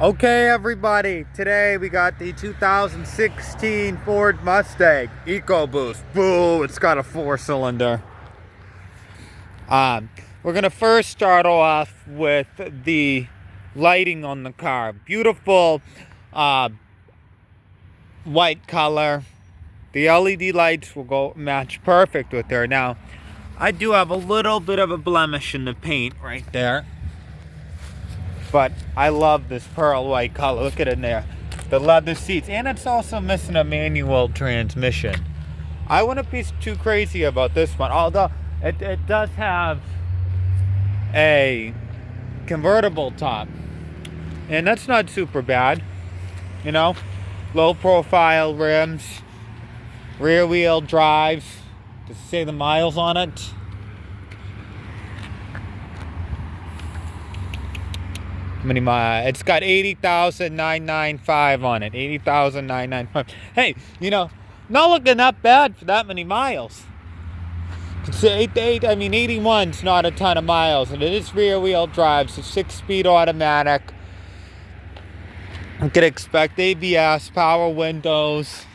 Okay, everybody, today we got the 2016 Ford Mustang EcoBoost. Boo, it's got a 4-cylinder. We're gonna first start off with the lighting on the car. Beautiful white color. The LED lights will go match perfect with her. Now, I do have a little bit of a blemish in the paint right there. But I love this pearl white color. Look at it in there. The leather seats. And it's also missing a manual transmission. I wouldn't be too crazy about this one. Although it does have a convertible top. And that's not super bad. You know, low profile rims. Rear wheel drives. Does it say the miles on it? How many miles? It's got 80,995 on it. 80,995. Hey, you know, not looking that bad for that many miles. It's 81's not a ton of miles, and it is rear-wheel drive, so 6-speed automatic. You could expect ABS, power windows,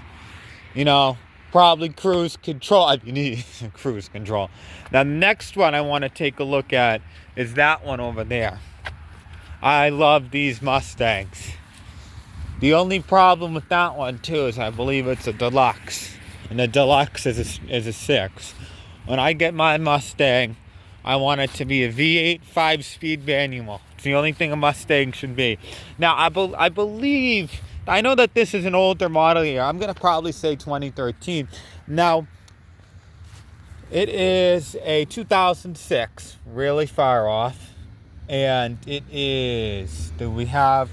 you know, probably cruise control. You need cruise control. Now, the next one I want to take a look at is that one over there. I love these Mustangs. The only problem with that one too is I believe it's a deluxe, and the deluxe is a 6. When I get my Mustang, I want it to be a V8 5-speed manual. It's the only thing a Mustang should be. Now I believe, I know that this is an older model year. I'm gonna probably say 2013. Now it is a 2006, really far off. And it is, do we have,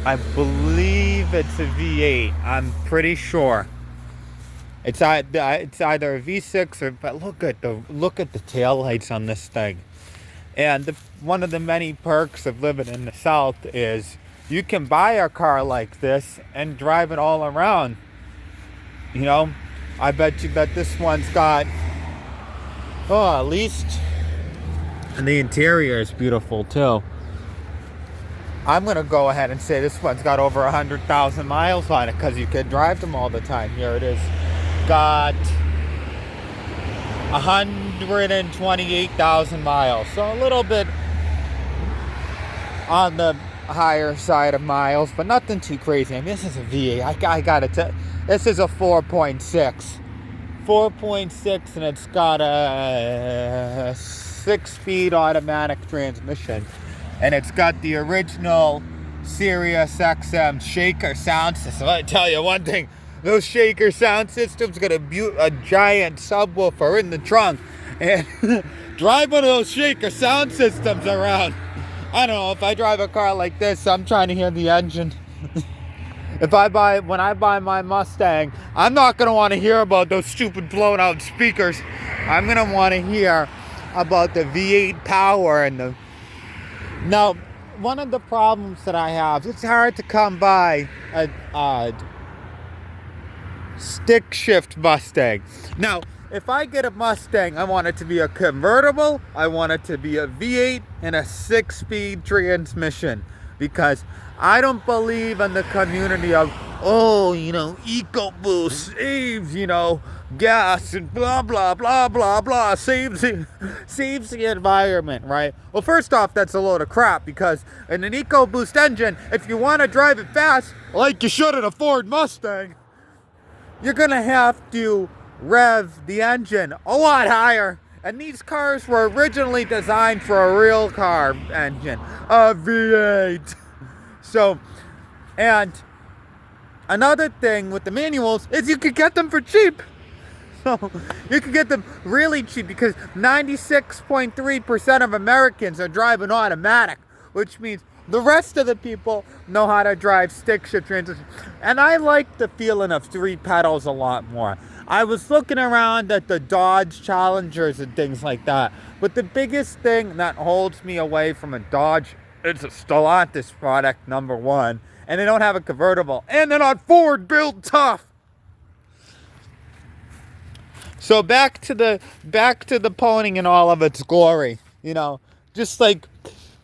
I believe it's a V8. I'm pretty sure. It's either a V6 or, but look at the taillights on this thing. And one of the many perks of living in the South is you can buy a car like this and drive it all around. You know, I bet you that this one's got, at least. And the interior is beautiful too. I'm gonna go ahead and say this one's got over 100,000 miles on it because you can drive them all the time. Here it is. Got 128,000 miles. So a little bit on the higher side of miles, but nothing too crazy. I mean, this is a V8. I gotta tell, this is a 4.6. 4.6, and it's got a 6-speed automatic transmission, and it's got the original Sirius XM shaker sound system. I tell you one thing, those shaker sound systems got a giant subwoofer in the trunk, and drive one of those shaker sound systems around. I don't know, if I drive a car like this, I'm trying to hear the engine. When I buy my Mustang, I'm not going to want to hear about those stupid blown out speakers. I'm going to want to hear about the V8 power and the. Now, one of the problems that I have, it's hard to come by a stick shift Mustang. Now, if I get a Mustang, I want it to be a convertible, I want it to be a V8 and a 6-speed transmission, because I don't believe in the community of, EcoBoost saves, gas and blah, blah, blah, blah, blah, saves the environment, right? Well, first off, that's a load of crap, because in an EcoBoost engine, if you want to drive it fast, like you should in a Ford Mustang, you're going to have to rev the engine a lot higher. And these cars were originally designed for a real car engine, a V8. So, and another thing with the manuals is you could get them for cheap. So, you can get them really cheap because 96.3% of Americans are driving automatic, which means the rest of the people know how to drive stick shift transmission. And I like the feeling of 3 pedals a lot more. I was looking around at the Dodge Challengers and things like that, but the biggest thing that holds me away from a Dodge, it's a Stellantis product, number one, and they don't have a convertible, and they're not Ford built tough. So back to the pony in all of its glory, just like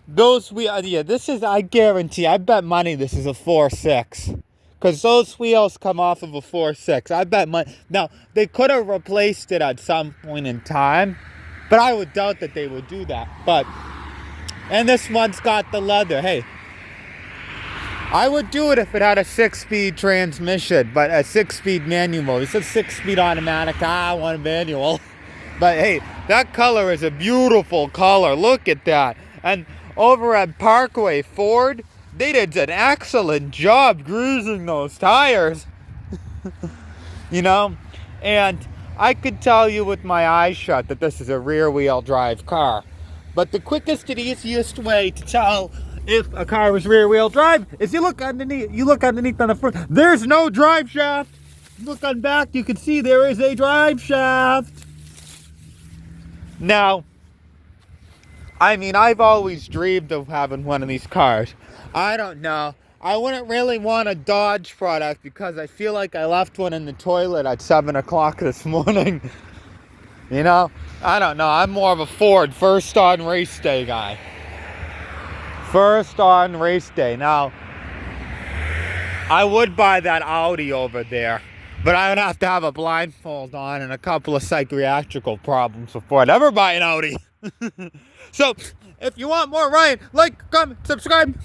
those wheels, yeah, this is, I guarantee, I bet money this is a 4.6. Because those wheels come off of a 4.6. I bet money. Now, they could have replaced it at some point in time, but I would doubt that they would do that. And this one's got the leather. Hey, I would do it if it had a 6-speed transmission, but a 6-speed manual. It's a 6-speed automatic. I want a manual. But hey, that color is a beautiful color. Look at that. And over at Parkway Ford, they did an excellent job greasing those tires. You know? And I could tell you with my eyes shut that this is a rear-wheel drive car. But the quickest and easiest way to tell if a car is rear-wheel drive is you look underneath. You look underneath on the front. There's no drive shaft. Look on back, you can see there is a drive shaft. Now, I mean, I've always dreamed of having one of these cars. I don't know. I wouldn't really want a Dodge product because I feel like I left one in the toilet at 7 o'clock this morning. You know? I don't know. I'm more of a Ford first on race day guy. First on race day. Now, I would buy that Audi over there, but I would have to have a blindfold on and a couple of psychiatrical problems before I'd ever buy an Audi. So, if you want more Ryan, like, comment, subscribe.